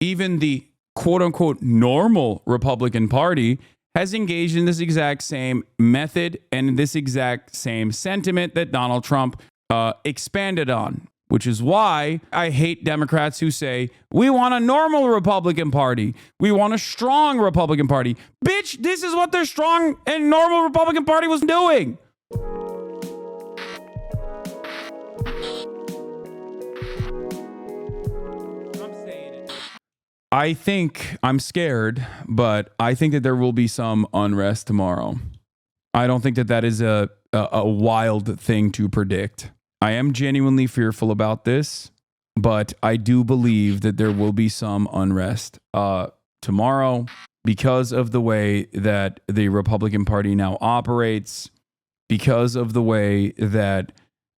even the quote unquote normal Republican Party has engaged in this exact same method and this exact same sentiment that Donald Trump expanded on, which is why I hate Democrats who say, we want a normal Republican Party. We want a strong Republican Party. Bitch, this is what their strong and normal Republican Party was doing. I think I'm scared, but I think that there will be some unrest tomorrow. I don't think that that is a wild thing to predict. I am genuinely fearful about this, but I do believe that there will be some unrest tomorrow because of the way that the Republican Party now operates, because of the way that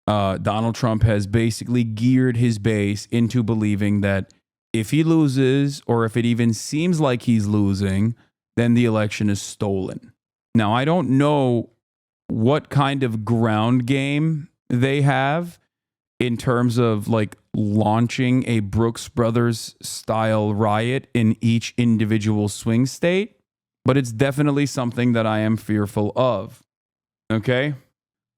Donald Trump has basically geared his base into believing that if he loses, or if it even seems like he's losing, then the election is stolen. Now, I don't know what kind of ground game they have in terms of like launching a Brooks Brothers style riot in each individual swing state, but it's definitely something that I am fearful of. Okay?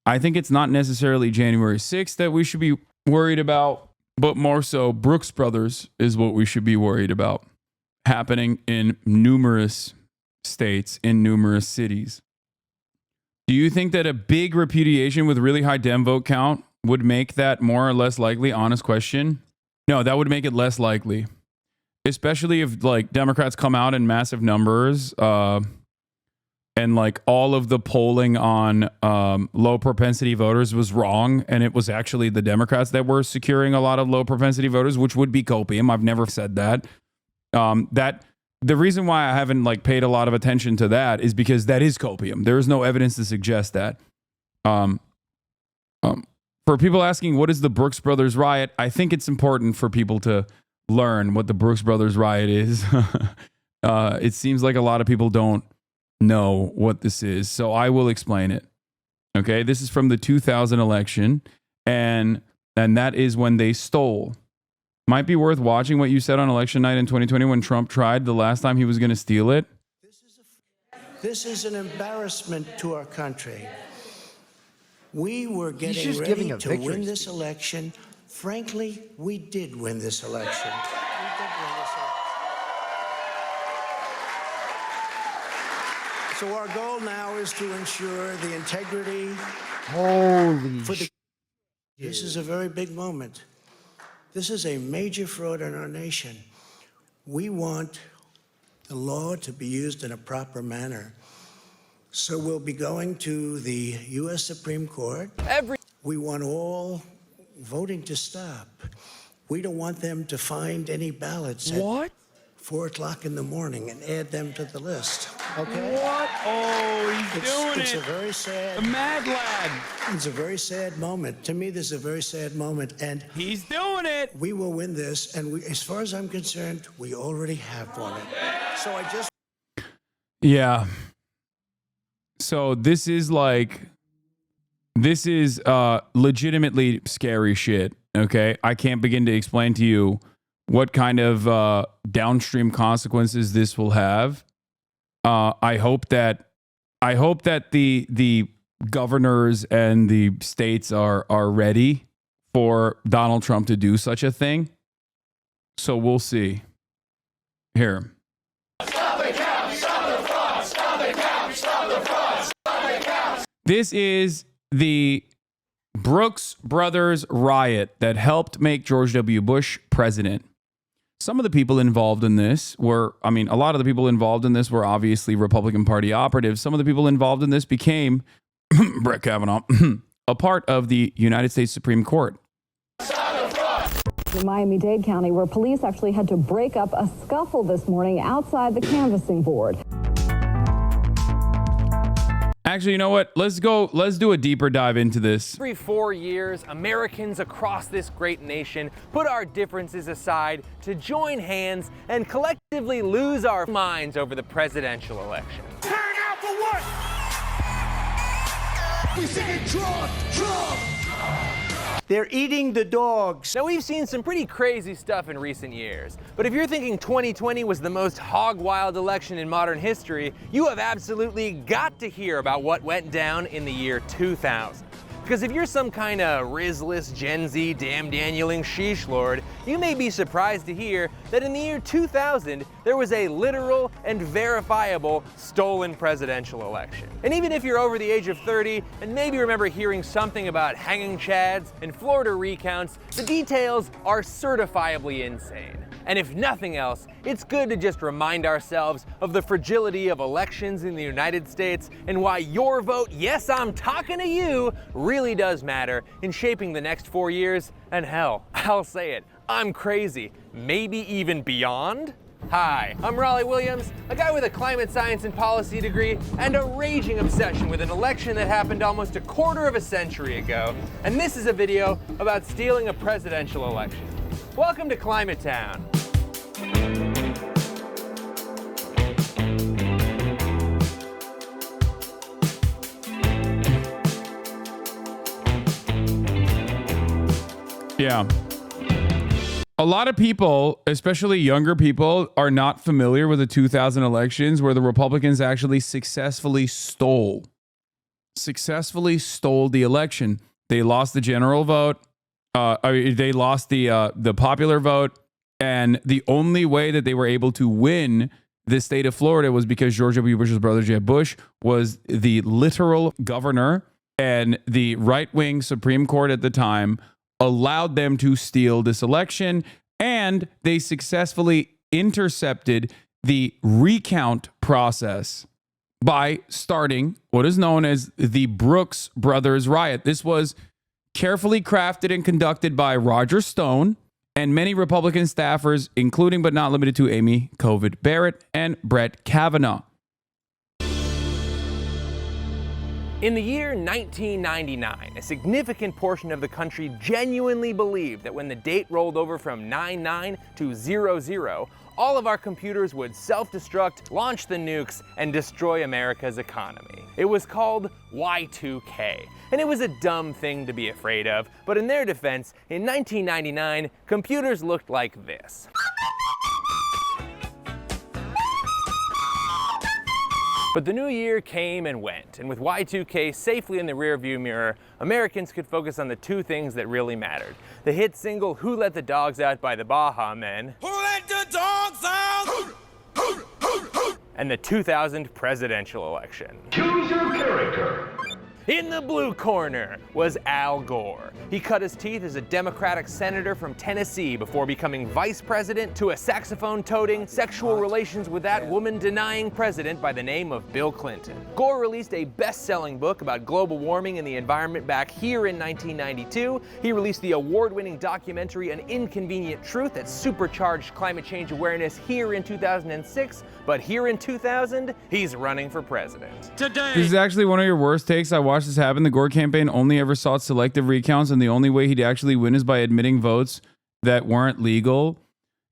I think it's not necessarily January 6th that we should be worried about, but more so Brooks Brothers is what we should be worried about happening in numerous states, in numerous cities. Do you think that a big repudiation with really high Dem vote count would make that more or less likely? Honest question. No, that would make it less likely, especially if like Democrats come out in massive numbers and like all of the polling on low propensity voters was wrong, and it was actually the Democrats that were securing a lot of low propensity voters, which would be copium. I've never said that. The reason why I haven't like paid a lot of attention to that is because that is copium. There is no evidence to suggest that. For people asking what is the Brooks Brothers riot, I think it's important for people to learn what the Brooks Brothers riot is. It seems like a lot of people don't know what this is, so I will explain it. Okay, this is from the 2000 election, and that is when they stole. Might be worth watching what you said on election night in 2020 when Trump tried the last time he was going to steal it. This is an embarrassment to our country. We were getting ready to win this election. Frankly, we did win this election. So our goal now is to ensure the integrity. This is a very big moment. This is a major fraud in our nation. We want the law to be used in a proper manner. So we'll be going to the U.S. Supreme Court. We want all voting to stop. We don't want them to find any ballots at 4 o'clock in the morning and add them to the list. Okay? What? Oh, he's doing it. It's a very sad. A mad lad. It's a very sad moment. To me, this is a very sad moment, and he's doing it. We will win this, and we, as far as I'm concerned, we already have won it. So I just. Yeah. So this is legitimately scary shit. Okay, I can't begin to explain to you what kind of downstream consequences this will have. I hope that the governors and the states are ready for Donald Trump to do such a thing. So we'll see. Here. Stop the count, stop the fraud, stop the count, stop the fraud, stop the count. This is the Brooks Brothers riot that helped make George W. Bush president. Some of the people involved in this were, a lot of the people involved in this were obviously Republican Party operatives. Some of the people involved in this became, Brett Kavanaugh, a part of the United States Supreme Court. In Miami-Dade County, where police actually had to break up a scuffle this morning outside the canvassing board. Actually, you know what? Let's do a deeper dive into this. Every 4 years, Americans across this great nation put our differences aside to join hands and collectively lose our minds over the presidential election. Turn out for what? We singing Trump, Trump. They're eating the dogs. Now, we've seen some pretty crazy stuff in recent years, but if you're thinking 2020 was the most hog-wild election in modern history, you have absolutely got to hear about what went down in the year 2000. Because if you're some kind of Rizless Gen Z damn Danieling sheesh lord, you may be surprised to hear that in the year 2000, there was a literal and verifiable stolen presidential election. And even if you're over the age of 30 and maybe remember hearing something about hanging chads and Florida recounts, the details are certifiably insane. And if nothing else, it's good to just remind ourselves of the fragility of elections in the United States and why your vote, yes, I'm talking to you, really does matter in shaping the next 4 years. And hell, I'll say it, I'm crazy, maybe even beyond. Hi, I'm Raleigh Williams, a guy with a climate science and policy degree and a raging obsession with an election that happened almost a quarter of a century ago. And this is a video about stealing a presidential election. Welcome to Climate Town. Yeah. A lot of people, especially younger people, are not familiar with the 2000 elections where the Republicans actually successfully stole the election. They lost the general vote. They lost the popular vote. And the only way that they were able to win the state of Florida was because George W. Bush's brother, Jeb Bush, was the literal governor, and the right-wing Supreme Court at the time allowed them to steal this election, and they successfully intercepted the recount process by starting what is known as the Brooks Brothers riot. This was carefully crafted and conducted by Roger Stone and many Republican staffers, including but not limited to Amy Covid Barrett and Brett Kavanaugh. In the year 1999, a significant portion of the country genuinely believed that when the date rolled over from 99 to 00, all of our computers would self-destruct, launch the nukes, and destroy America's economy. It was called Y2K, and it was a dumb thing to be afraid of, but in their defense, in 1999, computers looked like this. But the new year came and went, and with Y2K safely in the rearview mirror, Americans could focus on the two things that really mattered. The hit single Who Let the Dogs Out by the Baha Men, Who let the dogs out? and the 2000 presidential election. Choose your character. In the blue corner was Al Gore. He cut his teeth as a Democratic senator from Tennessee before becoming vice president to a saxophone-toting, sexual relations with that woman-denying president by the name of Bill Clinton. Gore released a best-selling book about global warming and the environment back here in 1992. He released the award-winning documentary An Inconvenient Truth that supercharged climate change awareness here in 2006. But here in 2000, he's running for president. Today. This is actually one of your worst takes. I watched this happen. The Gore campaign only ever sought selective recounts, and the only way he'd actually win is by admitting votes that weren't legal.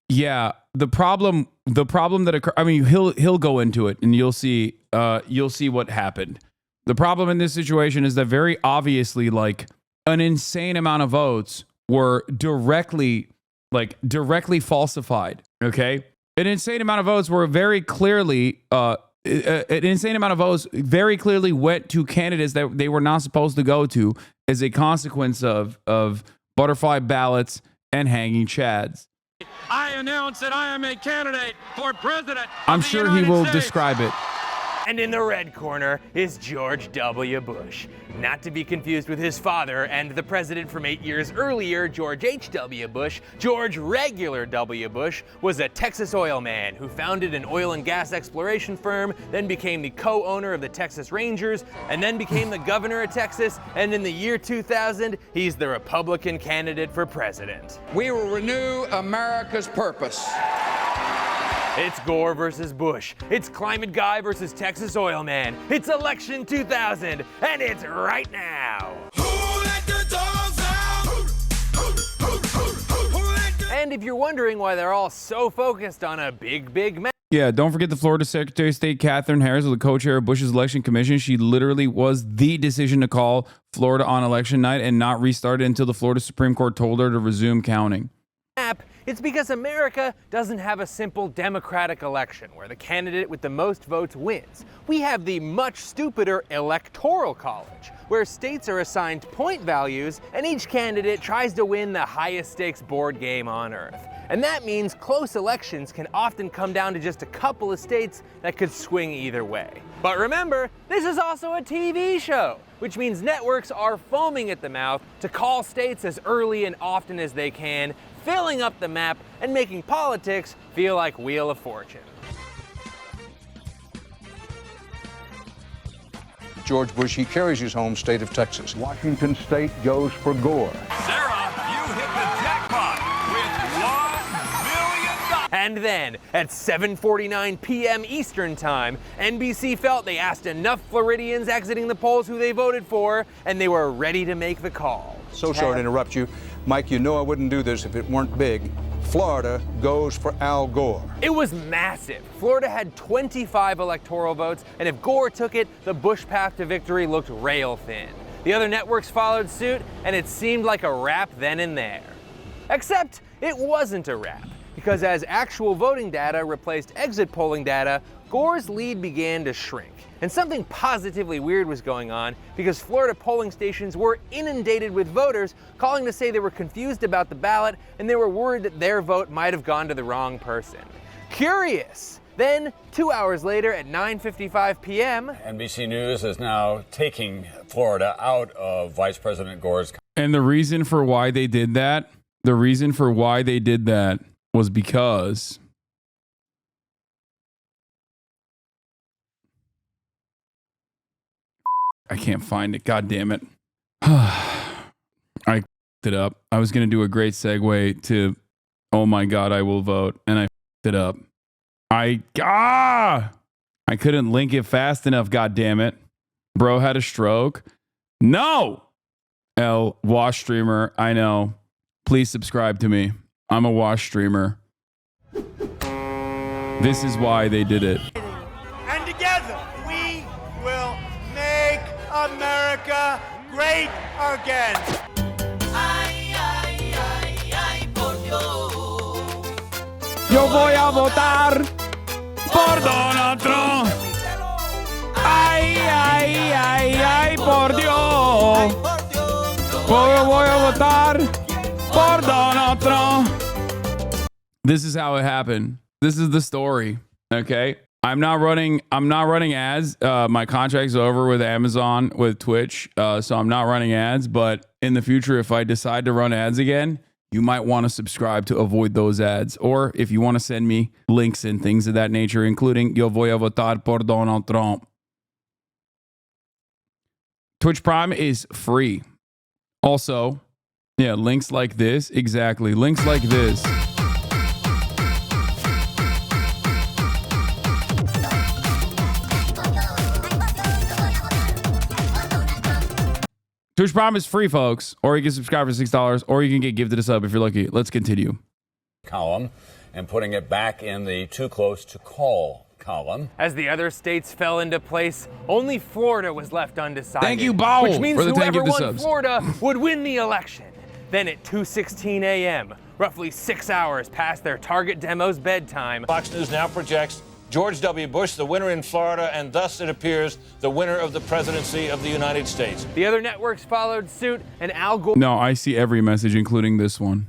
Yeah, the problem that occurred. I mean, he'll go into it, and you'll see what happened. The problem in this situation is that very obviously, like, an insane amount of votes were directly falsified. Okay. An insane amount of votes were very clearly, went to candidates that they were not supposed to go to as a consequence of butterfly ballots and hanging chads. I announce that I am a candidate for president. I'm sure he will describe it. And in the red corner is George W. Bush. Not to be confused with his father and the president from 8 years earlier, George H.W. Bush. George Regular W. Bush was a Texas oil man who founded an oil and gas exploration firm, then became the co-owner of the Texas Rangers, and then became the governor of Texas. And in the year 2000, he's the Republican candidate for president. We will renew America's purpose. It's Gore versus Bush. It's climate guy versus Texas oil man. It's election 2000, and it's right now. Who let the dogs out? And if you're wondering why they're all so focused on a big Yeah, don't forget the Florida Secretary of State, Katherine Harris, was the co-chair of Bush's election commission. She literally was the decision to call Florida on election night and not restart it until the Florida Supreme Court told her to resume counting. It's because America doesn't have a simple democratic election where the candidate with the most votes wins. We have the much stupider electoral college, where states are assigned point values and each candidate tries to win the highest stakes board game on earth. And that means close elections can often come down to just a couple of states that could swing either way. But remember, this is also a TV show, which means networks are foaming at the mouth to call states as early and often as they can, filling up the map and making politics feel like Wheel of Fortune. George Bush, he carries his home state of Texas. Washington State goes for Gore. Sarah, you hit the jackpot with $1 million. And then, at 7:49 p.m. Eastern Time, NBC felt they asked enough Floridians exiting the polls who they voted for, and they were ready to make the call. So sorry to interrupt you. Mike, you know I wouldn't do this if it weren't big. Florida goes for Al Gore. It was massive. Florida had 25 electoral votes, and if Gore took it, the Bush path to victory looked rail thin. The other networks followed suit, and it seemed like a wrap then and there. Except it wasn't a wrap, because as actual voting data replaced exit polling data, Gore's lead began to shrink. And something positively weird was going on because Florida polling stations were inundated with voters calling to say they were confused about the ballot and they were worried that their vote might have gone to the wrong person. Curious! Then, 2 hours later at 9:55 p.m., NBC News is now taking Florida out of Vice President Gore's. And the reason for why they did that, was because I can't find it. God damn it. I f***ed it up. I was going to do a great segue to, oh my God, I will vote. And I f***ed it up. I couldn't link it fast enough. God damn it. Bro had a stroke. No. Wash streamer. I know. Please subscribe to me. I'm a wash streamer. This is why they did it. And together we will make America great again. Yo voy a votar por Donald Trump. Ay, ay, ay, ay, por Dios. Yo voy a votar por Donald Trump. This is how it happened. This is the story. Okay. I'm not running ads. My contract's over with Amazon, with Twitch. So I'm not running ads, but in the future, if I decide to run ads again, you might want to subscribe to avoid those ads. Or if you want to send me links and things of that nature, including Yo voy a votar por Donald Trump. Twitch Prime is free. Also, yeah, links like this. Exactly. Links like this. Twitch Prime is free, folks. Or you can subscribe for $6, or you can get gifted a sub if you're lucky. Let's continue. Column and putting it back in the too close to call column. as the other states fell into place, only Florida was left undecided. Thank you, Bowl, which means for the 10 whoever gift won subs. Florida would win the election. Then at 2:16 a.m., roughly 6 hours past their target demo's bedtime, Fox News now projects George W. Bush the winner in Florida, and thus it appears the winner of the presidency of the United States. the other networks followed suit, and Al Gore No, I see every message, including this one.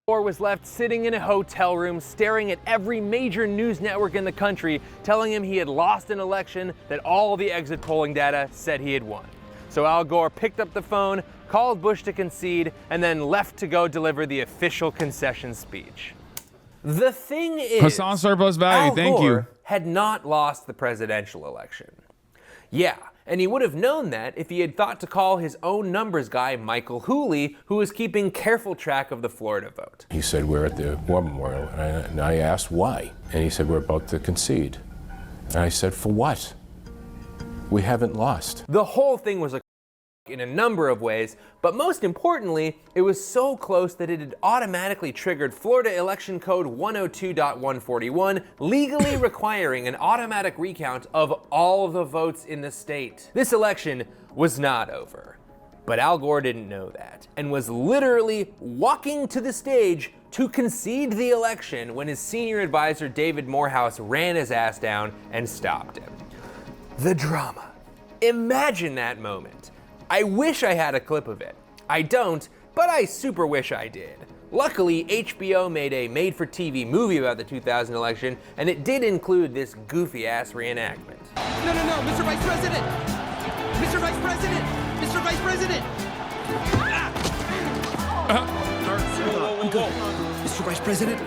was left sitting in a hotel room staring at every major news network in the country, telling him he had lost an election that all the exit polling data said he had won. So Al Gore picked up the phone, called Bush to concede, and then left to go deliver the official concession speech. The thing is, Hasan surplus value, Al thank Gore you. had not lost the presidential election. Yeah, and he would have known that if he had thought to call his own numbers guy, Michael Hooley, who was keeping careful track of the Florida vote. He said, we're at the War Memorial, and I asked why, and he said, we're about to concede. And I said, for what? We haven't lost. The whole thing was a in a number of ways, but most importantly, it was so close that it had automatically triggered Florida Election Code 102.141, legally requiring an automatic recount of all the votes in the state. This election was not over, but Al Gore didn't know that, and was literally walking to the stage to concede the election when his senior advisor David Morehouse ran his ass down and stopped him. The drama. Imagine that moment. I wish I had a clip of it. I don't, but I super wish I did. Luckily, HBO made a made-for-TV movie about the 2000 election, and it did include this goofy-ass reenactment. No, Mr. Vice President! Mr. Vice President! Mr. Vice President! Mr. Vice President?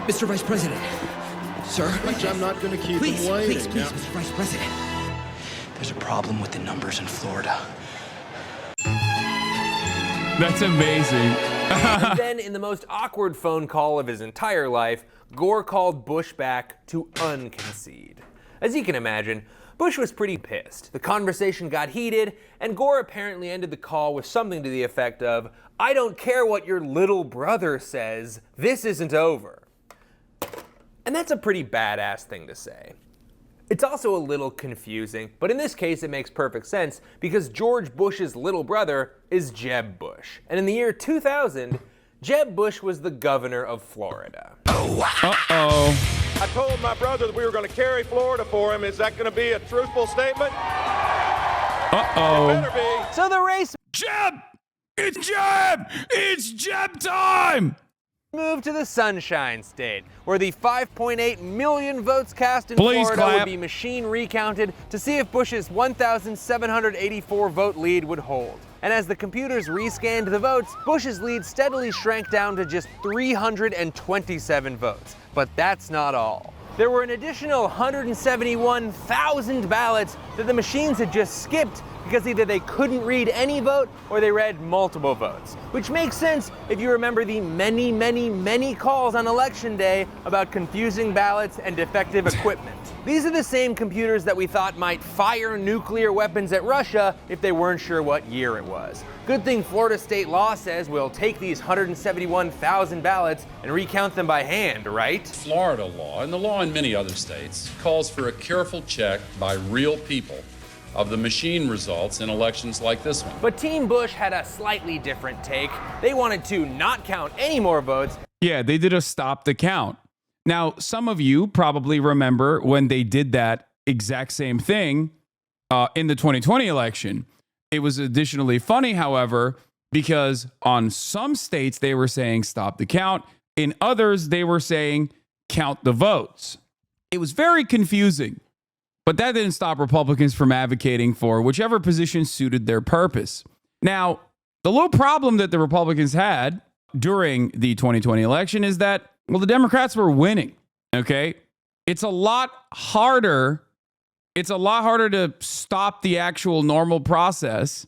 Mr. Vice President? Sir? I'm not going to keep Please, him waiting. please, Mr. Vice President. There's a problem with the numbers in Florida. That's amazing. And then, in the most awkward phone call of his entire life, Gore called Bush back to unconcede. As you can imagine, Bush was pretty pissed. The conversation got heated, and Gore apparently ended the call with something to the effect of, "I don't care what your little brother says, this isn't over." And that's a pretty badass thing to say. It's also a little confusing, but in this case it makes perfect sense because George Bush's little brother is Jeb Bush. And in the year 2000, Jeb Bush was the governor of Florida. Uh-oh. I told my brother that we were going to carry Florida for him. Is that going to be a truthful statement? Uh-oh. It better be. So the race Jeb! It's Jeb! It's Jeb time! moved to the Sunshine State, where the 5.8 million votes cast in Please Florida clap. would be machine recounted to see if Bush's 1,784 vote lead would hold. And as the computers rescanned the votes, Bush's lead steadily shrank down to just 327 votes. But that's not all. There were an additional 171,000 ballots that the machines had just skipped because either they couldn't read any vote or they read multiple votes. Which makes sense if you remember the many calls on election day about confusing ballots and defective equipment. These are the same computers that we thought might fire nuclear weapons at Russia if they weren't sure what year it was. Good thing Florida state law says we'll take these 171,000 ballots and recount them by hand, right? Florida law, and the law in many other states, calls for a careful check by real people of the machine results in elections like this one. But Team Bush had a slightly different take. They wanted to not count any more votes. Yeah, they did a stop the count. Now, some of you probably remember when they did that exact same thing in the 2020 election. It was additionally funny, however, because on some states they were saying stop the count. In others, they were saying count the votes. It was very confusing. But that didn't stop Republicans from advocating for whichever position suited their purpose. Now, the little problem that the Republicans had during the 2020 election is that, well, the Democrats were winning, okay? It's a lot harder to stop the actual normal process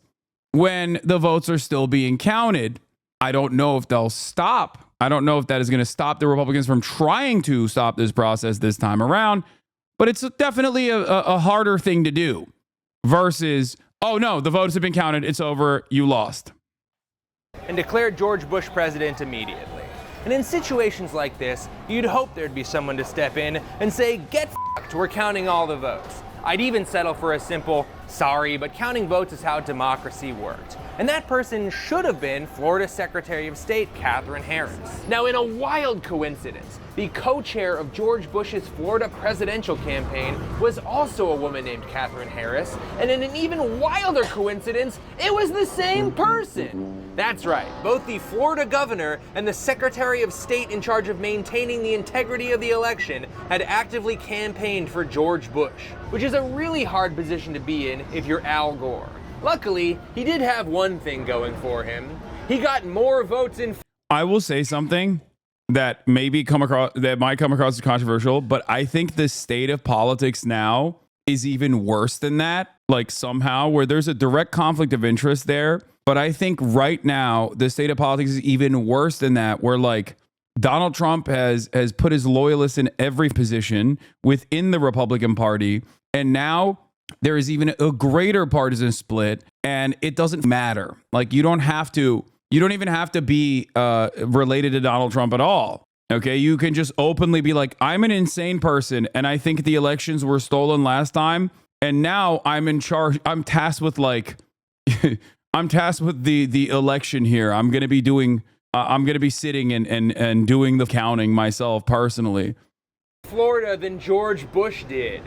when the votes are still being counted. I don't know if they'll stop. I don't know if that is going to stop the Republicans from trying to stop this process this time around. But it's definitely a harder thing to do versus, oh no, the votes have been counted, it's over, you lost. And declared George Bush president immediately. And in situations like this, you'd hope there'd be someone to step in and say, get f***ed, we're counting all the votes. I'd even settle for a simple, sorry, but counting votes is how democracy worked. And that person should have been Florida Secretary of State Katherine Harris. Now, in a wild coincidence, the co-chair of George Bush's Florida presidential campaign was also a woman named Katherine Harris, and in an even wilder coincidence, it was the same person. That's right, both the Florida governor and the Secretary of State in charge of maintaining the integrity of the election had actively campaigned for George Bush, which is a really hard position to be in if you're Al Gore. Luckily, he did have one thing going for him. He got more votes in. I will say something that might come across as controversial, but I think the state of politics now is even worse than that. Like somehow where there's a direct conflict of interest there. But I think right now the state of politics is even worse than that, where like Donald Trump has put his loyalists in every position within the Republican Party. And now there is even a greater partisan split, and it doesn't matter. Like, you don't even have to be related to Donald Trump at all. Okay, you can just openly be like, I'm an insane person, and I think the elections were stolen last time, and now I'm in charge. I'm tasked with I'm tasked with the election here. I'm gonna be sitting and doing the counting myself personally. Florida than George Bush did.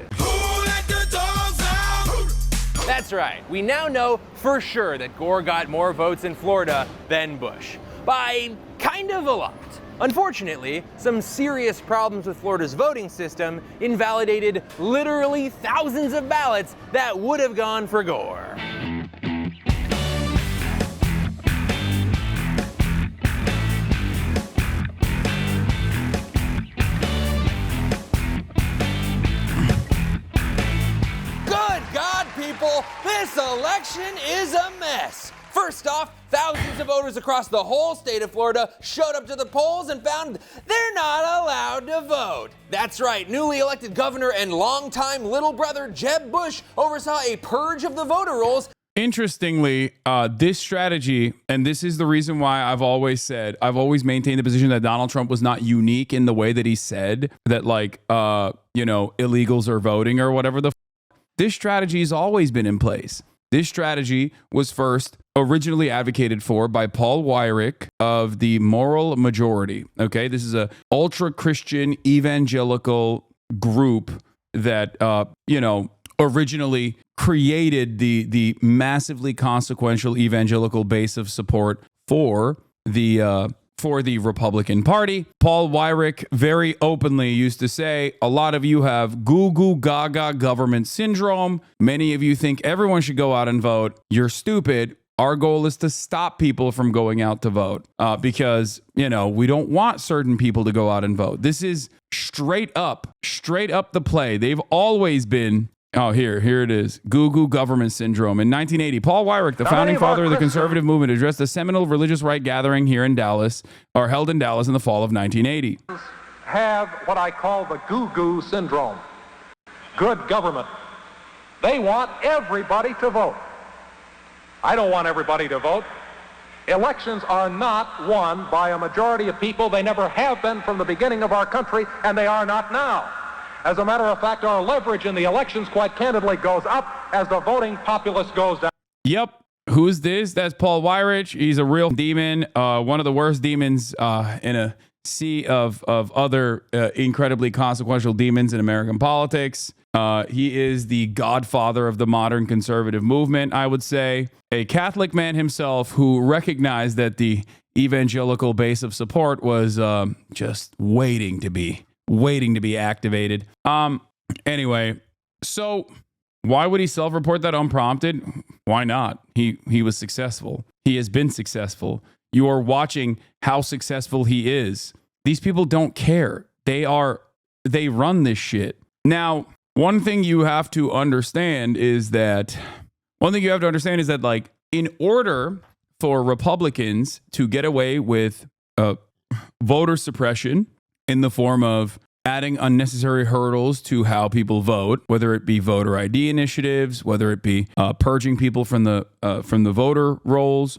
That's right. We now know for sure that Gore got more votes in Florida than Bush. By kind of a lot. Unfortunately, some serious problems with Florida's voting system invalidated literally thousands of ballots that would have gone for Gore. Good God, people, this election is a mess. First off, thousands of voters across the whole state of Florida showed up to the polls and found they're not allowed to vote. That's right, newly elected governor and longtime little brother Jeb Bush oversaw a purge of the voter rolls. Interestingly, this strategy, and this is the reason why I've always maintained the position that Donald Trump was not unique in the way that he said that, illegals are voting or whatever this strategy has always been in place. This strategy was first originally advocated for by Paul Weyrich of the Moral Majority. Okay, this is a ultra-Christian evangelical group that originally created the massively consequential evangelical base of support for the Republican Party. Paul Weyrich very openly used to say, a lot of you have goo goo gaga government syndrome. Many of you think everyone should go out and vote. You're stupid. Our goal is to stop people from going out to vote because, we don't want certain people to go out and vote. This is straight up the play. They've always been. Oh, here it is. Goo goo government syndrome. In 1980, Paul Weyrich, the founding father of the conservative movement, addressed a seminal religious right gathering here in Dallas, or held in Dallas in the fall of 1980. Have what I call the goo goo syndrome. Good government. They want everybody to vote. I don't want everybody to vote. Elections are not won by a majority of people. They never have been from the beginning of our country, and they are not now. As a matter of fact, our leverage in the elections, quite candidly, goes up as the voting populace goes down. Yep. Who's this? That's Paul Weyrich. He's a real demon, one of the worst demons in a sea of other incredibly consequential demons in American politics. He is the godfather of the modern conservative movement, I would say. A Catholic man himself who recognized that the evangelical base of support was just waiting to be activated. Anyway, so why would he self-report that unprompted? Why not? He was successful. He has been successful. You are watching how successful he is. These people don't care. They run this shit. Now, one thing you have to understand is that like, in order for Republicans to get away with voter suppression in the form of adding unnecessary hurdles to how people vote, whether it be voter ID initiatives, whether it be purging people from the voter rolls,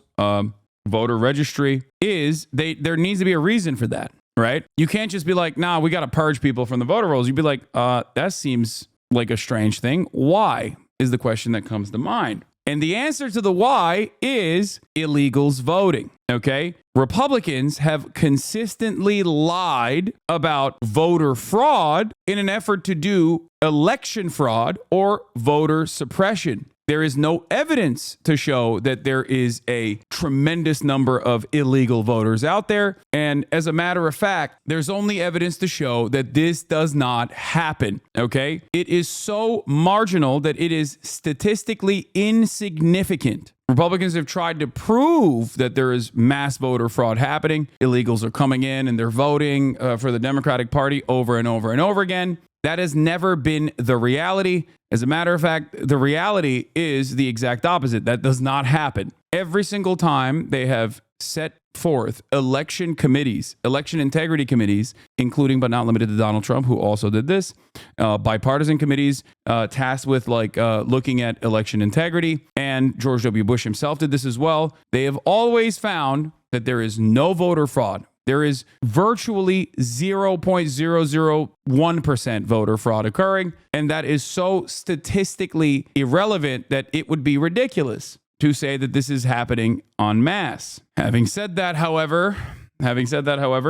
voter registry, there needs to be a reason for that, right? You can't just be like, nah, we got to purge people from the voter rolls. You'd be like, that seems like a strange thing. Why is the question that comes to mind. And the answer to the why is illegals voting. Okay? Republicans have consistently lied about voter fraud in an effort to do election fraud or voter suppression. There is no evidence to show that there is a tremendous number of illegal voters out there. And as a matter of fact, there's only evidence to show that this does not happen. Okay? It is so marginal that it is statistically insignificant. Republicans have tried to prove that there is mass voter fraud happening. Illegals are coming in and they're voting for the Democratic Party over and over and over again. That has never been the reality. As a matter of fact, the reality is the exact opposite. That does not happen. Every single time they have set Fourth, election committees, election integrity committees, including but not limited to Donald Trump, who also did this, bipartisan committees tasked with looking at election integrity, and George W. Bush himself did this as well. They have always found that there is no voter fraud. There is virtually 0.001% voter fraud occurring, and that is so statistically irrelevant that it would be ridiculous to say that this is happening en masse. Having said that, however,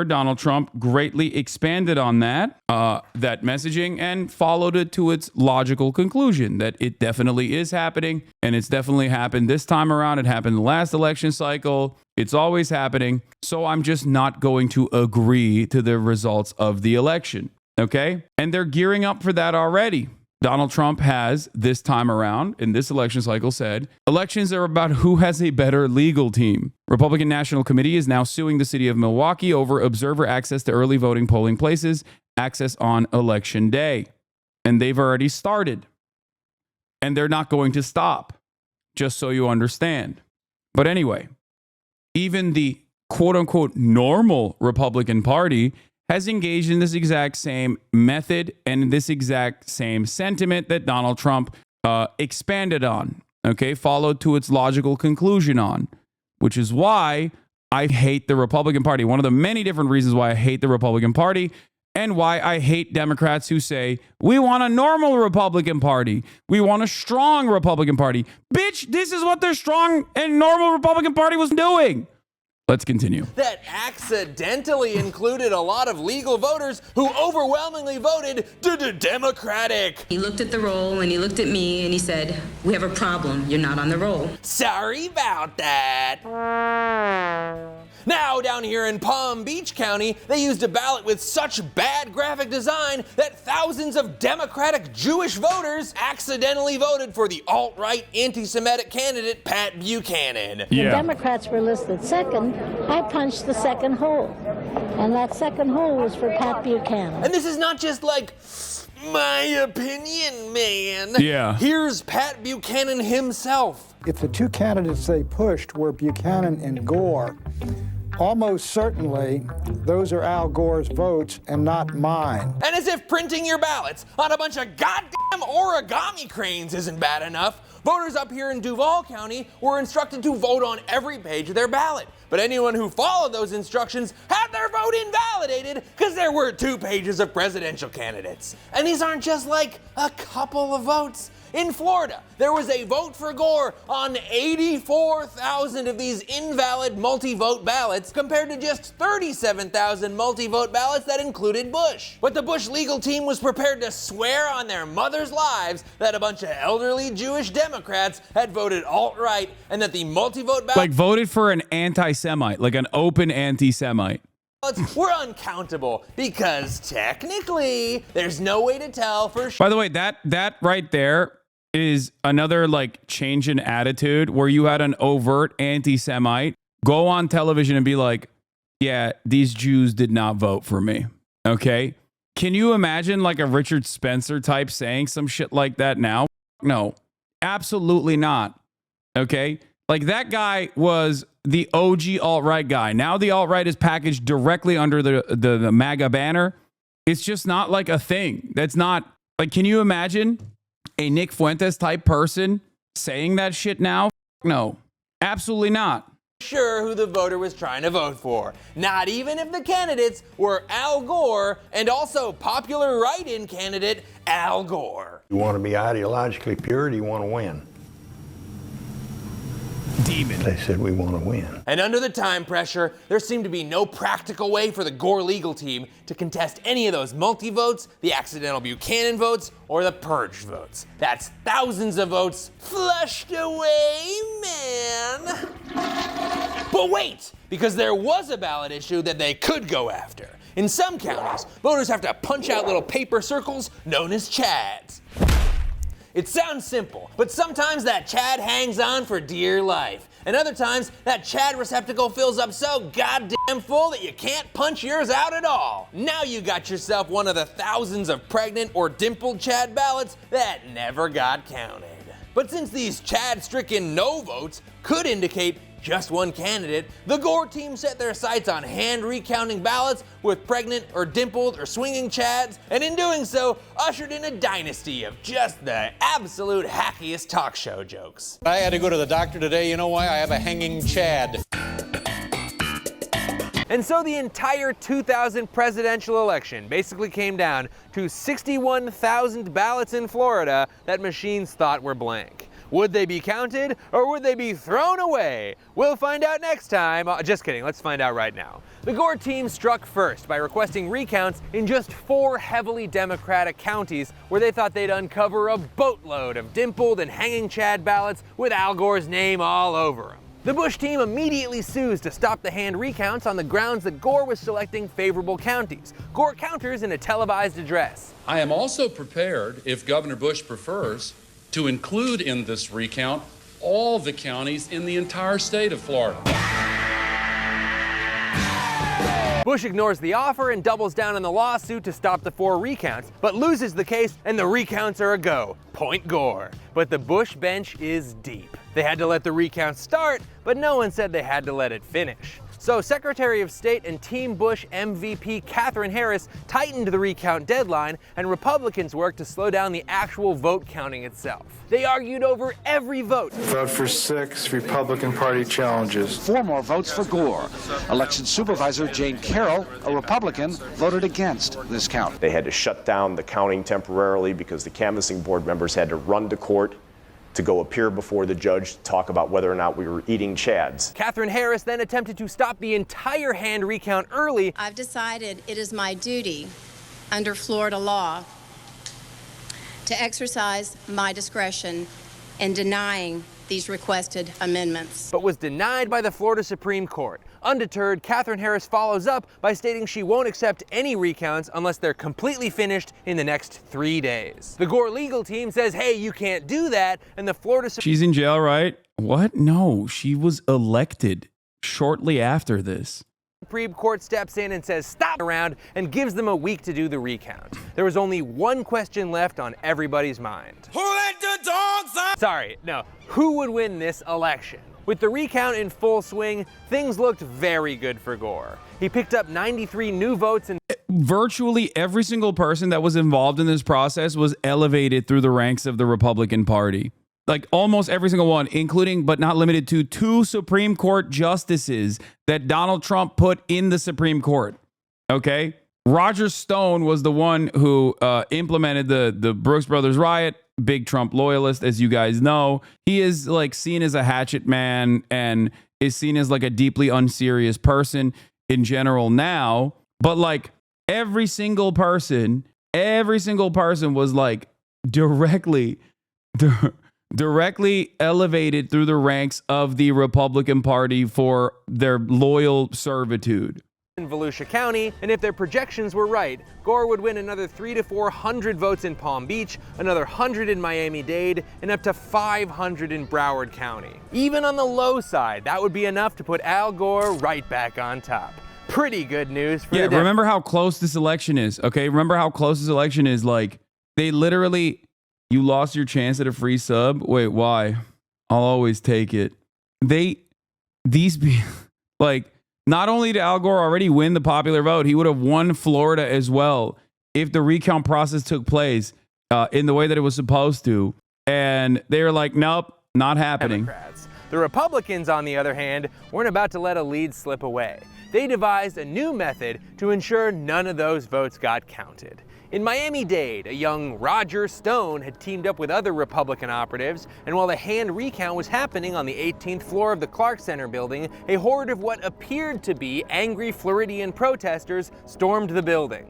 Donald Trump greatly expanded on that messaging and followed it to its logical conclusion that it definitely is happening, and it's definitely happened this time around. It happened the last election cycle. It's always happening. So I'm just not going to agree to the results of the election. Okay? And they're gearing up for that already. Donald Trump has, this time around, in this election cycle, said, elections are about who has a better legal team. Republican National Committee is now suing the city of Milwaukee over observer access to early voting polling places, access on election day. And they've already started. And they're not going to stop, just so you understand. But anyway, even the quote-unquote normal Republican Party has engaged in this exact same method and this exact same sentiment that Donald Trump expanded on, okay, followed to its logical conclusion on, which is why I hate the Republican Party. One of the many different reasons why I hate the Republican Party and why I hate Democrats who say, we want a normal Republican Party. We want a strong Republican Party. Bitch, this is what their strong and normal Republican Party was doing. Let's continue. That accidentally included a lot of legal voters who overwhelmingly voted Democratic. He looked at the roll and he looked at me and he said, we have a problem. You're not on the roll. Sorry about that. Now, down here in Palm Beach County, they used a ballot with such bad graphic design that thousands of Democratic Jewish voters accidentally voted for the alt-right anti-Semitic candidate Pat Buchanan. The Democrats were listed second. I punched the second hole, and that second hole was for Pat Buchanan. And this is not just like my opinion, man. Yeah. Here's Pat Buchanan himself. If the two candidates they pushed were Buchanan and Gore, almost certainly those are Al Gore's votes and not mine. And as if printing your ballots on a bunch of goddamn origami cranes isn't bad enough, voters up here in Duval County were instructed to vote on every page of their ballot. But anyone who followed those instructions had their vote invalidated because there were 2 pages of presidential candidates. And these aren't just like a couple of votes. In Florida, there was a vote for Gore on 84,000 of these invalid multi-vote ballots compared to just 37,000 multi-vote ballots that included Bush. But the Bush legal team was prepared to swear on their mothers' lives that a bunch of elderly Jewish Democrats had voted alt-right and that the multi-vote ballots voted for an anti-Semite, like an open anti-Semite. were uncountable because technically there's no way to tell for sure. By the way, that right there is another change in attitude where you had an overt anti-Semite go on television and be like, yeah, these Jews did not vote for me. Okay. Can you imagine a Richard Spencer type saying some shit like that now? No, absolutely not. Okay. That guy was the OG alt-right guy. Now the alt-right is packaged directly under the MAGA banner. It's just not a thing. That's not can you imagine a Nick Fuentes type person saying that shit now? No, absolutely not. Sure who the voter was trying to vote for. Not even if the candidates were Al Gore and also popular write-in candidate Al Gore. You want to be ideologically pure, or do you want to win? Demon. They said we want to win. And under the time pressure, there seemed to be no practical way for the Gore legal team to contest any of those multi-votes, the accidental Buchanan votes, or the purge votes. That's thousands of votes flushed away, man. But wait, because there was a ballot issue that they could go after. In some counties, voters have to punch out little paper circles known as chads. It sounds simple, but sometimes that chad hangs on for dear life. And other times, that chad receptacle fills up so goddamn full that you can't punch yours out at all. Now you got yourself one of the thousands of pregnant or dimpled chad ballots that never got counted. But since these chad-stricken no votes could indicate just one candidate, the Gore team set their sights on hand recounting ballots with pregnant or dimpled or swinging chads, and in doing so, ushered in a dynasty of just the absolute hackiest talk show jokes. I had to go to the doctor today. You know why? I have a hanging chad. And so the entire 2000 presidential election basically came down to 61,000 ballots in Florida that machines thought were blank. Would they be counted or would they be thrown away? We'll find out next time. Just kidding, let's find out right now. The Gore team struck first by requesting recounts in just 4 heavily Democratic counties where they thought they'd uncover a boatload of dimpled and hanging chad ballots with Al Gore's name all over them. The Bush team immediately sues to stop the hand recounts on the grounds that Gore was selecting favorable counties. Gore counters in a televised address. I am also prepared, if Governor Bush prefers, to include in this recount all the counties in the entire state of Florida. Bush ignores the offer and doubles down on the lawsuit to stop the 4 recounts, but loses the case and the recounts are a go. Point Gore. But the Bush bench is deep. They had to let the recount start, but no one said they had to let it finish. So Secretary of State and Team Bush MVP Katherine Harris tightened the recount deadline, and Republicans worked to slow down the actual vote counting itself. They argued over every vote. Vote for 6 Republican Party challenges. 4 more votes for Gore. Election Supervisor Jane Carroll, a Republican, voted against this count. They had to shut down the counting temporarily because the canvassing board members had to run to court to go appear before the judge to talk about whether or not we were eating chads. Katherine Harris then attempted to stop the entire hand recount early. I've decided it is my duty under Florida law to exercise my discretion in denying these requested amendments. But was denied by the Florida Supreme Court. Undeterred, Katherine Harris follows up by stating she won't accept any recounts unless they're completely finished in the next 3 days. The Gore legal team says, hey, you can't do that, and the Florida She's in jail, right? What? No, she was elected shortly after this. Supreme Court steps in and says stop around and gives them a week to do the recount. There was only one question left on everybody's mind. Who let the dogs out? Sorry, no. Who would win this election? With the recount in full swing, things looked very good for Gore. He picked up 93 new votes and virtually every single person that was involved in this process was elevated through the ranks of the Republican Party. Like almost every single one, including but not limited to 2 Supreme Court justices that Donald Trump put in the Supreme Court. Okay? Roger Stone was the one who implemented the Brooks Brothers riot. Big Trump loyalist, as you guys know. He is like seen as a hatchet man and is seen as like a deeply unserious person in general now. But like every single person was like directly elevated through the ranks of the Republican Party for their loyal servitude. In Volusia County, and if their projections were right, Gore would win another 300 to 400 votes in Palm Beach, another 100 in Miami-Dade, and up to 500 in Broward County. Even on the low side, that would be enough to put Al Gore right back on top. Pretty good news for the Democrats. Remember how close this election is, okay? Remember how close this election is. Like, they literally, you lost your chance at a free sub? Wait, why? I'll always take it. Not only did Al Gore already win the popular vote, he would have won Florida as well if the recount process took place in the way that it was supposed to. And they were like, nope, not happening. Democrats. The Republicans, on the other hand, weren't about to let a lead slip away. They devised a new method to ensure none of those votes got counted. In Miami-Dade, a young Roger Stone had teamed up with other Republican operatives, and while the hand recount was happening on the 18th floor of the Clark Center building, a horde of what appeared to be angry Floridian protesters stormed the building.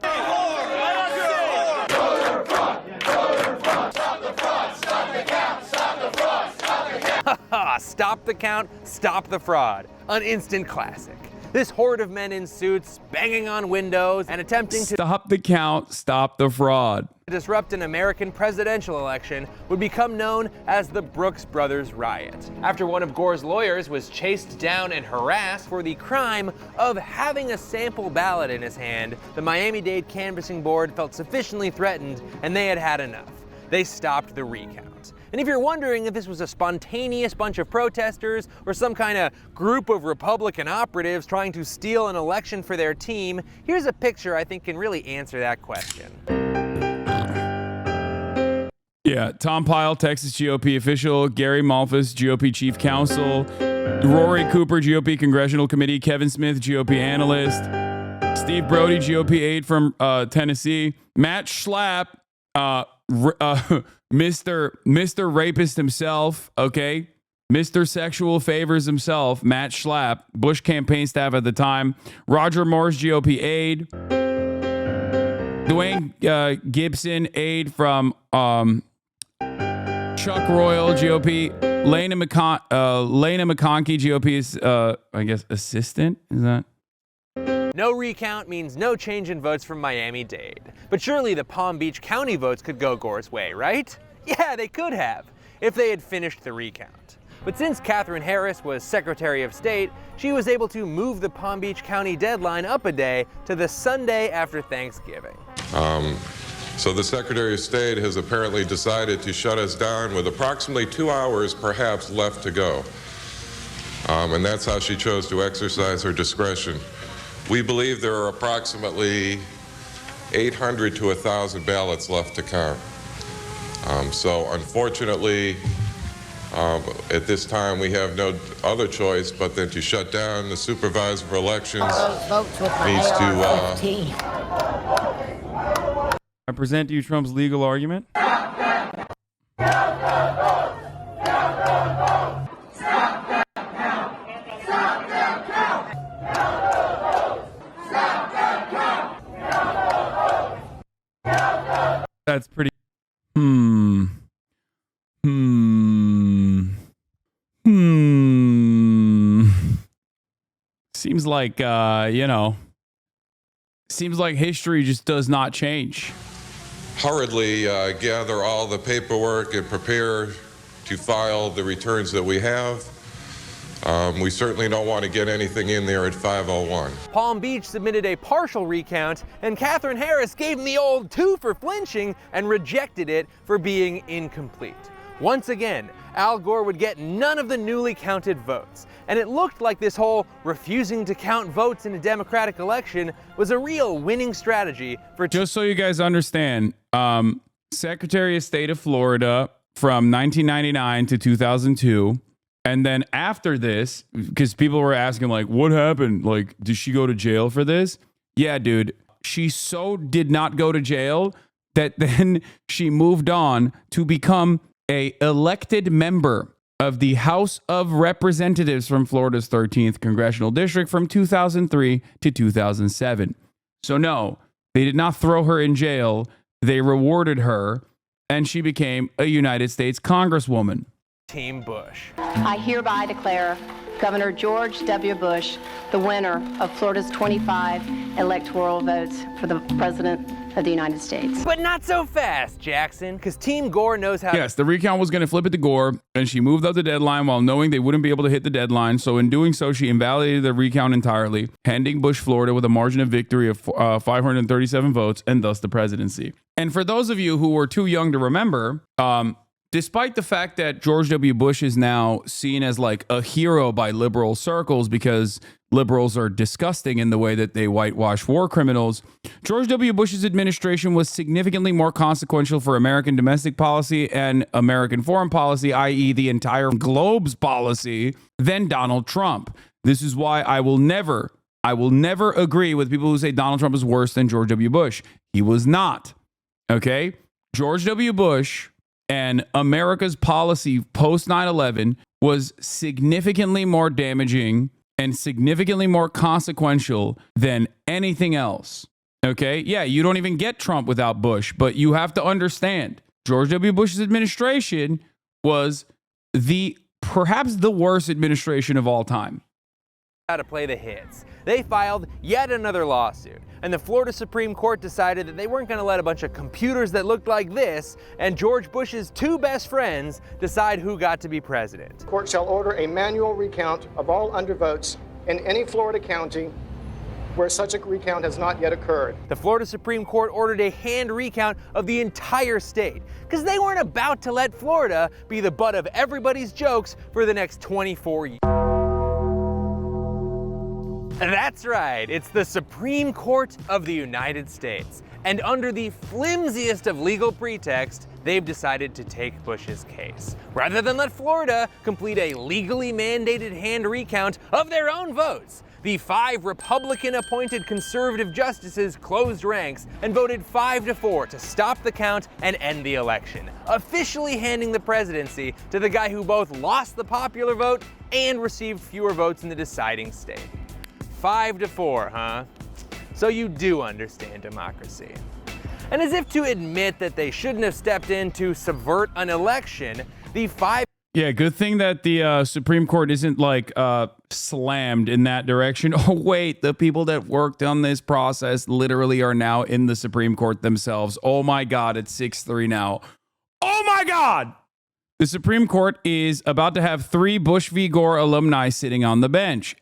Stop the count, stop the fraud. An instant classic. This horde of men in suits banging on windows and attempting to stop the count, stop the fraud. Disrupt an American presidential election would become known as the Brooks Brothers riot. After one of Gore's lawyers was chased down and harassed for the crime of having a sample ballot in his hand, the Miami-Dade canvassing board felt sufficiently threatened and they had had enough. They stopped the recount. And if you're wondering if this was a spontaneous bunch of protesters or some kind of group of Republican operatives trying to steal an election for their team, here's a picture I think can really answer that question. Yeah, Tom Pyle, Texas GOP official, Gary Malfus, GOP chief counsel, Rory Cooper, GOP congressional committee, Kevin Smith, GOP analyst, Steve Brody, GOP aide from Tennessee, Matt Schlapp, Mr. Rapist himself, okay? Mr. Sexual Favors himself, Matt Schlapp, Bush campaign staff at the time, Roger Moore's GOP aide, Dwayne Gibson, aide from Chuck Royal, GOP, Lena McConkey, GOP's, I guess, assistant, is that? No recount means no change in votes from Miami-Dade. But surely the Palm Beach County votes could go Gore's way, right? Yeah, they could have, if they had finished the recount. But since Katherine Harris was Secretary of State, she was able to move the Palm Beach County deadline up a day to the Sunday after Thanksgiving. So the Secretary of State has apparently decided to shut us down with approximately 2 hours perhaps left to go. And that's how she chose to exercise her discretion. We believe there are approximately 800 to 1,000 ballots left to count. So unfortunately, at this time, we have no other choice but then to shut down. The supervisor for elections needs to... I present to you Trump's legal argument. That's pretty... Seems like, seems like history just does not change. hurriedly gather all the paperwork and prepare to file the returns that we have. We certainly don't want to get anything in there at 5:01. Palm Beach submitted a partial recount, and Katherine Harris gave him the old 2 for flinching and rejected it for being incomplete. Once again, Al Gore would get none of the newly counted votes, and it looked like this whole refusing to count votes in a Democratic election was a real winning strategy for... Just so you guys understand, Secretary of State of Florida from 1999 to 2002, and then after this, because people were asking, like, what happened? Like, did she go to jail for this? Yeah, dude, she so did not go to jail that then she moved on to become a elected member of the House of Representatives from Florida's 13th Congressional District from 2003 to 2007. So no, they did not throw her in jail. They rewarded her, and she became a United States Congresswoman. Team Bush. I hereby declare Governor George W. Bush the winner of Florida's 25 electoral votes for the President of the United States. But not so fast, Jackson, because Team Gore knows how... Yes, the recount was going to flip it to Gore, and she moved up the deadline while knowing they wouldn't be able to hit the deadline. So in doing so, she invalidated the recount entirely, handing Bush Florida with a margin of victory of 537 votes and thus the presidency. And for those of you who were too young to remember, despite the fact that George W. Bush is now seen as like a hero by liberal circles because liberals are disgusting in the way that they whitewash war criminals, George W. Bush's administration was significantly more consequential for American domestic policy and American foreign policy, i.e. the entire globe's policy, than Donald Trump. This is why I will never agree with people who say Donald Trump is worse than George W. Bush. He was not. Okay? George W. Bush and America's policy post 9/11 was significantly more damaging and significantly more consequential than anything else. Okay? Yeah, you don't even get Trump without Bush, but you have to understand George W. Bush's administration was perhaps the worst administration of all time. How to play the hits. They filed yet another lawsuit, and the Florida Supreme Court decided that they weren't going to let a bunch of computers that looked like this and George Bush's 2 best friends decide who got to be president. The court shall order a manual recount of all undervotes in any Florida county where such a recount has not yet occurred. The Florida Supreme Court ordered a hand recount of the entire state because they weren't about to let Florida be the butt of everybody's jokes for the next 24 years. That's right, it's the Supreme Court of the United States. And under the flimsiest of legal pretext, they've decided to take Bush's case. Rather than let Florida complete a legally mandated hand recount of their own votes, the 5 Republican-appointed conservative justices closed ranks and voted 5-4 to stop the count and end the election, officially handing the presidency to the guy who both lost the popular vote and received fewer votes in the deciding state. 5-4, huh? So you do understand democracy. And as if to admit that they shouldn't have stepped in to subvert an election, the 5... Yeah, good thing that the Supreme Court isn't like slammed in that direction. Oh, wait, the people that worked on this process literally are now in the Supreme Court themselves. Oh my God, it's 6-3 now. Oh my God! The Supreme Court is about to have 3 Bush v. Gore alumni sitting on the bench.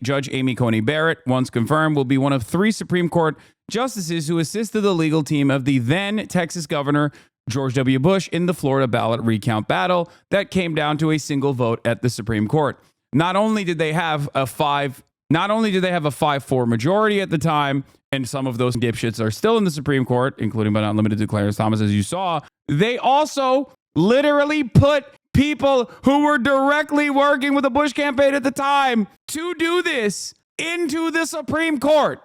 Judge Amy Coney Barrett, once confirmed, will be one of 3 Supreme Court justices who assisted the legal team of the then Texas Governor George W. Bush in the Florida ballot recount battle that came down to a single vote at the Supreme Court. Not only did they have a 5-4 majority at the time, and some of those dipshits are still in the Supreme Court, including but not limited to Clarence Thomas, as you saw, they also literally put people who were directly working with the Bush campaign at the time to do this into the Supreme Court.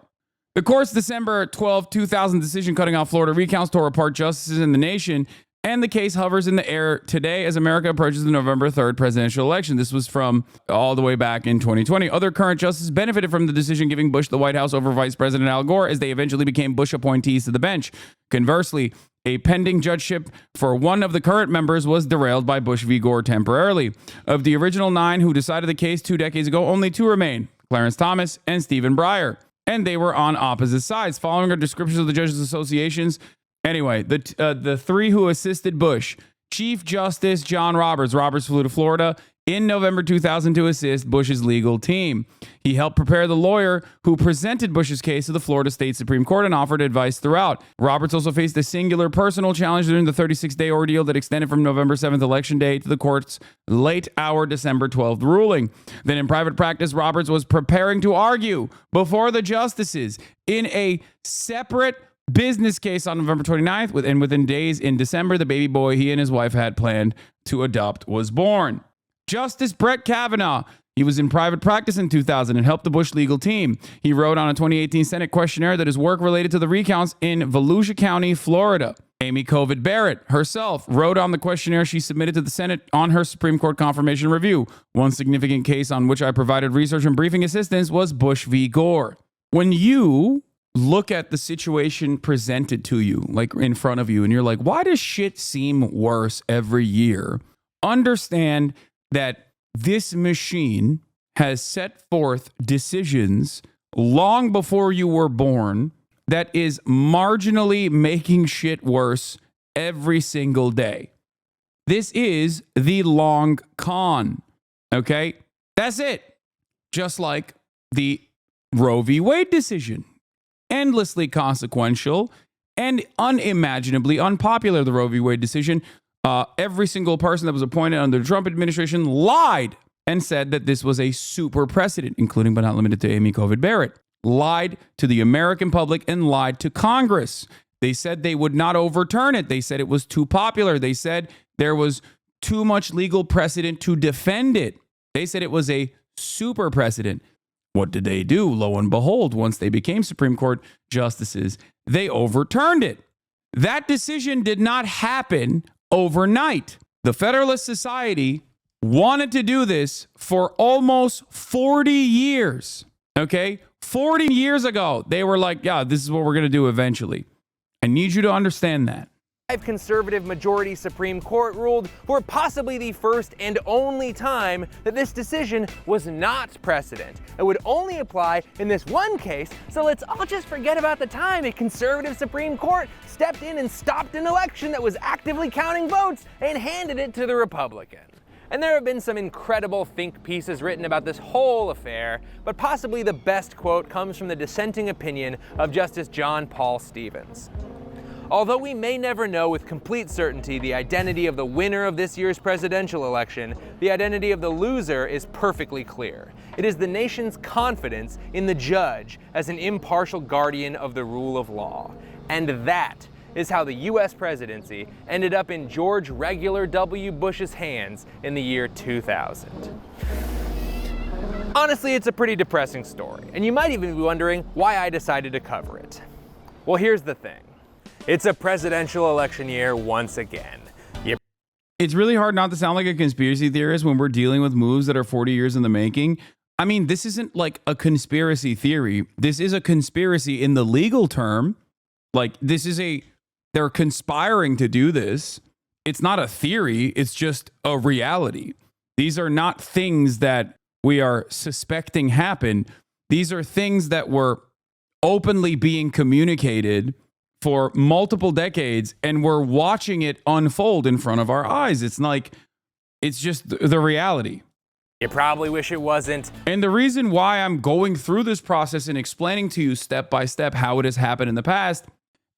The court's December 12, 2000 decision cutting off Florida recounts tore apart justices in the nation, and the case hovers in the air today as America approaches the November 3rd presidential election. This was from all the way back in 2020. Other current justices benefited from the decision giving Bush the White House over Vice President Al Gore as they eventually became Bush appointees to the bench. Conversely, a pending judgeship for one of the current members was derailed by Bush v. Gore temporarily. Of the original 9 who decided the case 2 decades ago, only 2 remain, Clarence Thomas and Stephen Breyer. And they were on opposite sides. Following our descriptions of the judges' associations, anyway, the 3 who assisted Bush, Chief Justice John Roberts flew to Florida in November 2000 to assist Bush's legal team. He helped prepare the lawyer who presented Bush's case to the Florida State Supreme Court and offered advice throughout. Roberts also faced a singular personal challenge during the 36-day ordeal that extended from November 7th election day to the court's late-hour December 12th ruling. Then in private practice, Roberts was preparing to argue before the justices in a separate business case on November 29th, and within days in December, the baby boy he and his wife had planned to adopt was born. Justice Brett Kavanaugh, he was in private practice in 2000 and helped the Bush legal team. He wrote on a 2018 Senate questionnaire that his work related to the recounts in Volusia County, Florida. Amy Coney Barrett herself wrote on the questionnaire she submitted to the Senate on her Supreme Court confirmation review. One significant case on which I provided research and briefing assistance was Bush v. Gore. When you look at the situation presented to you, like in front of you, and you're like, why does shit seem worse every year? Understand that this machine has set forth decisions long before you were born that is marginally making shit worse every single day. This is the long con, okay? That's it. Just like the Roe v. Wade decision. Endlessly consequential and unimaginably unpopular, the Roe v. Wade decision. Every single person that was appointed under the Trump administration lied and said that this was a super precedent, including but not limited to Amy Coney Barrett. Lied to the American public and lied to Congress. They said they would not overturn it. They said it was too popular. They said there was too much legal precedent to defend it. They said it was a super precedent. What did they do? Lo and behold, once they became Supreme Court justices, they overturned it. That decision did not happen overnight. The Federalist Society wanted to do this for almost 40 years. Okay? 40 years ago, they were like, yeah, this is what we're going to do eventually. I need you to understand that. Conservative majority Supreme Court ruled for possibly the first and only time that this decision was not precedent. It would only apply in this one case, so let's all just forget about the time a conservative Supreme Court stepped in and stopped an election that was actively counting votes and handed it to the Republican. And there have been some incredible think pieces written about this whole affair, but possibly the best quote comes from the dissenting opinion of Justice John Paul Stevens. Although we may never know with complete certainty the identity of the winner of this year's presidential election, the identity of the loser is perfectly clear. It is the nation's confidence in the judge as an impartial guardian of the rule of law. And that is how the US presidency ended up in George Regular W. Bush's hands in the year 2000. Honestly, it's a pretty depressing story, and you might even be wondering why I decided to cover it. Well, here's the thing. It's a presidential election year once again. It's really hard not to sound like a conspiracy theorist when we're dealing with moves that are 40 years in the making. I mean, this isn't like a conspiracy theory. This is a conspiracy in the legal term. Like, they're conspiring to do this. It's not a theory. It's just a reality. These are not things that we are suspecting happen. These are things that were openly being communicated for multiple decades, and we're watching it unfold in front of our eyes. It's like, it's just the reality. You probably wish it wasn't. And the reason why I'm going through this process and explaining to you step by step how it has happened in the past,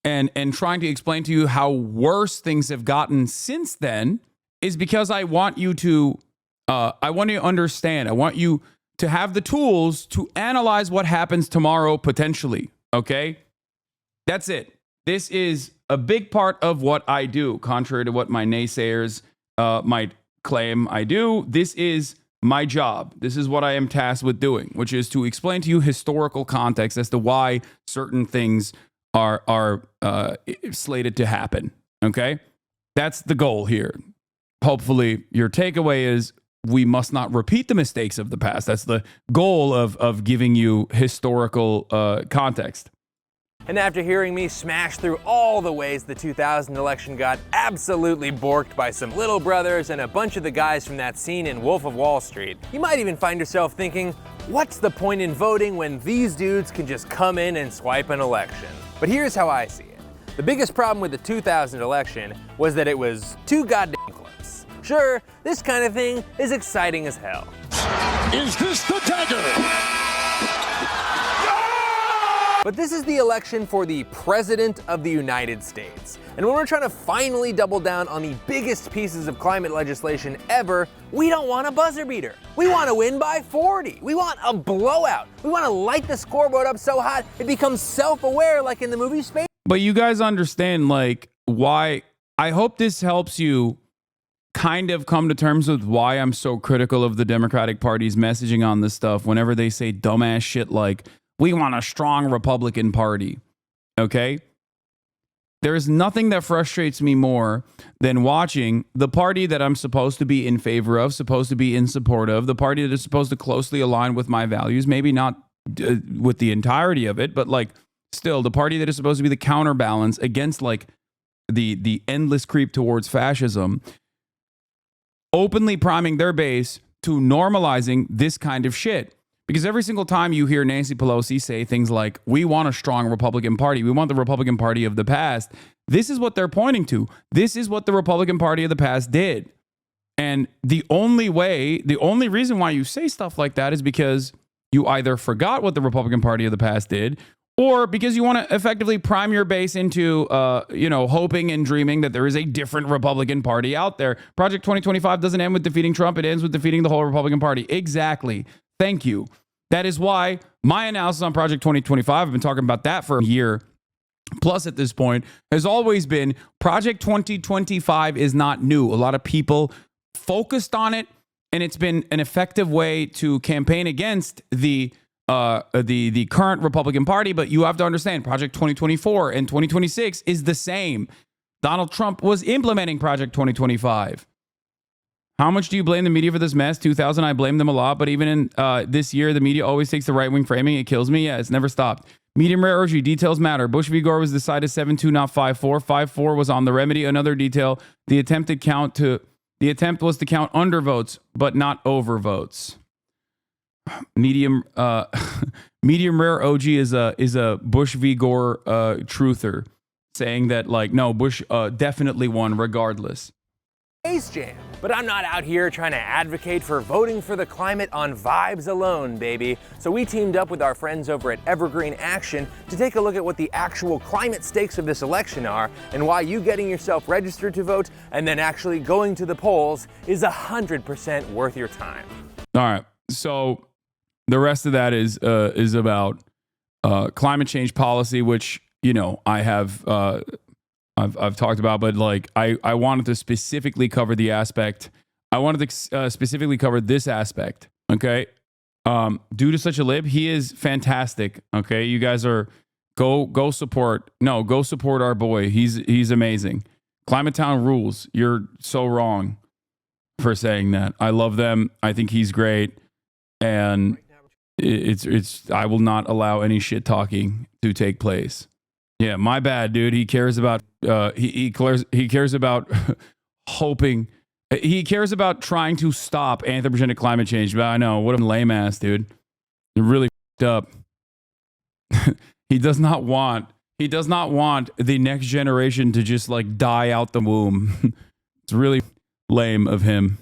and trying to explain to you how worse things have gotten since then, is because I want you to understand. I want you to have the tools to analyze what happens tomorrow potentially. Okay? That's it. This is a big part of what I do, contrary to what my naysayers might claim I do. This is my job. This is what I am tasked with doing, which is to explain to you historical context as to why certain things are slated to happen. Okay? That's the goal here. Hopefully, your takeaway is we must not repeat the mistakes of the past. That's the goal of giving you historical context. And after hearing me smash through all the ways the 2000 election got absolutely borked by some little brothers and a bunch of the guys from that scene in Wolf of Wall Street, you might even find yourself thinking, what's the point in voting when these dudes can just come in and swipe an election? But here's how I see it. The biggest problem with the 2000 election was that it was too goddamn close. Sure, this kind of thing is exciting as hell. Is this the dagger? But this is the election for the President of the United States. And when we're trying to finally double down on the biggest pieces of climate legislation ever, we don't want a buzzer beater. We want to win by 40. We want a blowout. We want to light the scoreboard up so hot it becomes self-aware like in the movie Space. But you guys understand, like, why. I hope this helps you kind of come to terms with why I'm so critical of the Democratic Party's messaging on this stuff whenever they say dumbass shit like, we want a strong Republican Party. Okay? There is nothing that frustrates me more than watching the party that I'm supposed to be in favor of, supposed to be in support of, the party that is supposed to closely align with my values, maybe not with the entirety of it, but like still the party that is supposed to be the counterbalance against like the endless creep towards fascism, openly priming their base to normalizing this kind of shit. Because every single time you hear Nancy Pelosi say things like, we want a strong Republican Party, we want the Republican Party of the past, this is what they're pointing to. This is what the Republican Party of the past did. And the only reason why you say stuff like that is because you either forgot what the Republican Party of the past did, or because you want to effectively prime your base into, hoping and dreaming that there is a different Republican Party out there. Project 2025 doesn't end with defeating Trump. It ends with defeating the whole Republican Party. Exactly. Thank you. That is why my analysis on Project 2025, I've been talking about that for a year plus at this point, has always been Project 2025 is not new. A lot of people focused on it, and it's been an effective way to campaign against the current Republican Party. But you have to understand, Project 2024 and 2026 is the same. Donald Trump was implementing Project 2025. How much do you blame the media for this mess? 2000, I blame them a lot, but even in this year, the media always takes the right-wing framing. It kills me. Yeah, it's never stopped. Medium rare orgy, details matter. Bush v. Gore was decided 7-2, not 5-4. 5-4 was on the remedy. Another detail, the attempt was to count undervotes, but not overvotes. Medium rare OG is a Bush v. Gore truther, saying that like, no, Bush definitely won regardless. Space Jam. But I'm not out here trying to advocate for voting for the climate on vibes alone, baby. So we teamed up with our friends over at Evergreen Action to take a look at what the actual climate stakes of this election are and why you getting yourself registered to vote and then actually going to the polls is 100% worth your time. All right. So the rest of that is about climate change policy, which, you know, I have I've talked about, but like I wanted to specifically cover the aspect. I wanted to specifically cover this aspect. Okay. Due to such a lib, he is fantastic. Okay. You guys are go support our boy. He's amazing. Climate Town rules. You're so wrong for saying that. I love them. I think he's great. And it's I will not allow any shit talking to take place. Yeah, my bad, dude. He cares about he cares about hoping, he cares about trying to stop anthropogenic climate change. But I know, what a lame ass, dude. You're really fucked up. He does not want the next generation to just like die out the womb. It's really lame of him.